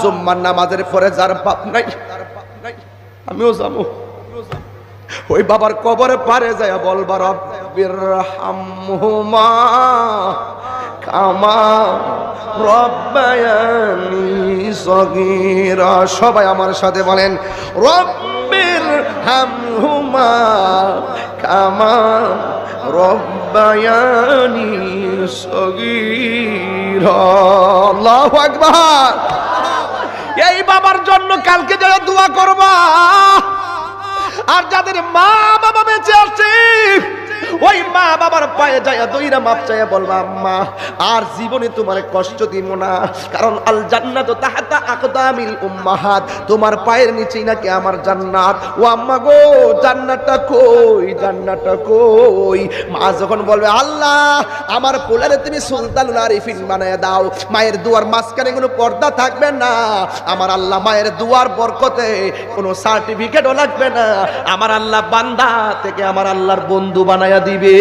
জুম্মার নামাজের পরে যার বাপ নাই, আমিও যাবো ওই বাবার কবরে পারে যায় বলবা রব্বির হামহুমা কামা রব্বায়ানি সগীরা। সবাই আমার সাথে বলেন রব্বির হামহুমা কামা রব্বায়ানি সগীরা। আল্লাহু আকবার। এই বাবার জন্য কালকে যারা দোয়া করবা, আর যাদের মা বাবা বেঁচে আছে ওই মা বাবার পায়ে যায় দইরা মাপ চাইয়া বলবা আম্মা আর জীবনে তোমার কষ্ট দিব না, কারণ আল জান্নাতু তাহতা আকদামিল উম্মাহাত, তোমার পায়ের নিচেই নাকি আমার জান্নাত। ও আম্মা গো জান্নাতটা কই, জান্নাতটা কই? মা যখন বলবে আল্লাহ আমার পোলারে তুমি সুলতানুল আরিফিন বানায় দাও, মায়ের দুয়ার মাঝখানে কোনো পর্দা থাকবে না, আমার আল্লাহ মায়ের দুয়ার বরকতে কোনো সার্টিফিকেটও লাগবে না, আমার আল্লাহ বান্দা থেকে আমার আল্লাহর বন্ধু বানায়া দিবে।